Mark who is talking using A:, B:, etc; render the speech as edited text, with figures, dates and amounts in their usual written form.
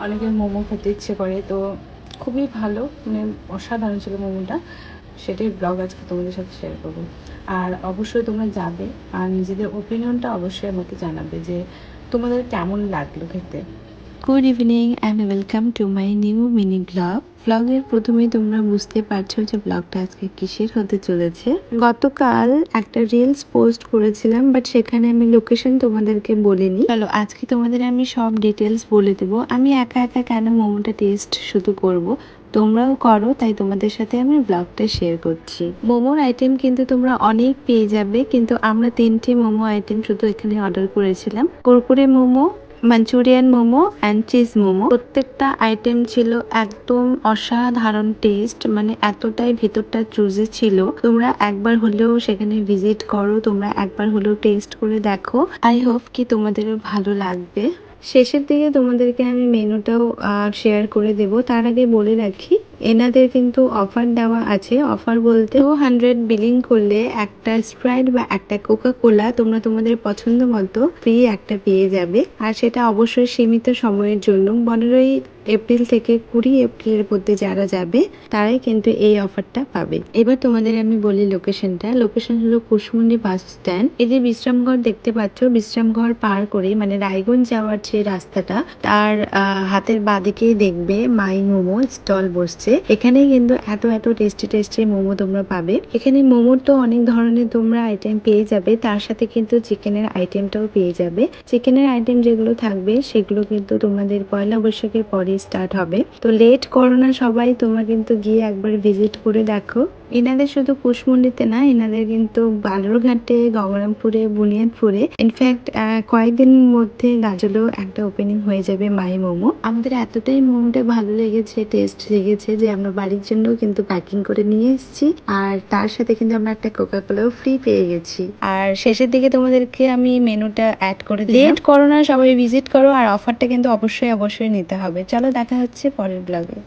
A: অনেকের মোমো খেতে ইচ্ছে করে, তো খুবই ভালো, মানে অসাধারণ ছিল মোমোটা। সেটাই ব্লগ আজকে তোমাদের সাথে শেয়ার করবো। আর অবশ্যই তোমরা যাবে আর নিজেদের ওপিনিয়নটা অবশ্যই আমাকে জানাবে যে তোমাদের কেমন লাগলো খেতে। Good evening and welcome to my new mini blog. ব্লগের প্রথমেই তোমরা বুঝতে পারছো যে ব্লগটা আজকে কিসের হতে চলেছে। গতকাল একটা রিলস পোস্ট করেছিলাম, বাট সেখানে আমি লোকেশন তোমাদেরকে বলিনি। চলো আজকে তোমাদের আমি সব ডিটেলস বলে দেবো। আমি একা একা কেন মোমোটা টেস্ট শুধু করব, তোমরাও করো, তাই তোমাদের সাথে আমি ব্লগটা শেয়ার করছি। মোমোর আইটেম কিন্তু তোমরা অনেক পেয়ে যাবে, কিন্তু আমরা 3টে মোমো আইটেম শুধু এখানে অর্ডার করেছিলাম। Kurkure momo, Manchurian momo and cheese momo. প্রত্যেকটা আইটেম ছিল একদম অসাধারণ টেস্ট, মানে এতটাই ভেতরটা চুজে ছিল। তোমরা একবার হলেও সেখানে ভিজিট করো, তোমরা একবার হলেও টেস্ট করে দেখো। আই হোপ কি তোমাদেরও ভালো লাগবে। শেষের দিকে তোমাদেরকে আমি মেনুটাও শেয়ার করে দেব। তার আগে বলে রাখি, এনাদের কিন্তু অফার দেওয়া আছে। অফার বলতে 200 বিলিং করলে একটা স্প্রাইট বা একটা কোকা কোলা তোমরা তোমাদের পছন্দ মতো ফ্রি একটা পেয়ে যাবে। আর সেটা অবশ্যই সীমিত সময়ের জন্য, 15ই এপ্রিল থেকে 20 এপ্রিলের মধ্যে যারা যাবে তারাই কিন্তু এই অফারটা পাবে। এবার তোমাদের আমি বলি লোকেশনটা। লোকেশন হলো কুশমুন্ডি বাস স্ট্যান্ড। এই যে বিশ্রামঘর দেখতে পাচ্ছ, বিশ্রামঘর পার করে মানে রায়গঞ্জ যাওয়ার যে রাস্তাটা, তার হাতের বাঁদিকেই দেখবে মাই মোমো স্টল বসছে। এখানে কিন্তু এত এত টেস্টি টেস্টি মোমো তোমরা পাবে। এখানে মোমোর তো অনেক ধরনের তোমরা আইটেম পেয়ে যাবে, তার সাথে কিন্তু চিকেনের আইটেমটাও পেয়ে যাবে। চিকেনের আইটেম যেগুলো থাকবে সেগুলো কিন্তু তোমাদের পয়লা বৈশাখের পরে স্টার্ট হবে। তো লেট করো না সবাই, তোমরা কিন্তু গিয়ে একবার ভিজিট করে দেখো। এনাদের শুধু কুশমুন্ডিতে না, এনাদের কিন্তু বালুরঘাটে, গঙ্গারামপুরে, বুনিয়াদপুরে, ইনফ্যাক্ট কয়েকদিনের মধ্যে গাজলেও একটা ওপেনিং হয়ে যাবে মাই মোমো। আমাদের এতটাই মোমোটা ভালো লেগেছে, টেস্ট লেগেছে, যে আমরা বাড়ির জন্য কিন্তু প্যাকিং করে নিয়ে এসেছি। আর তার সাথে কিন্তু আমরা একটা কোকা কোলাও ফ্রি পেয়ে গেছি। আর শেষের দিকে তোমাদেরকে আমি মেনুটা অ্যাড করে দিলাম। লেট করো না, সবাই ভিজিট করো। আর অফারটা কিন্তু অবশ্যই অবশ্যই নিতে হবে। চলো দেখা হচ্ছে পরের ব্লগে।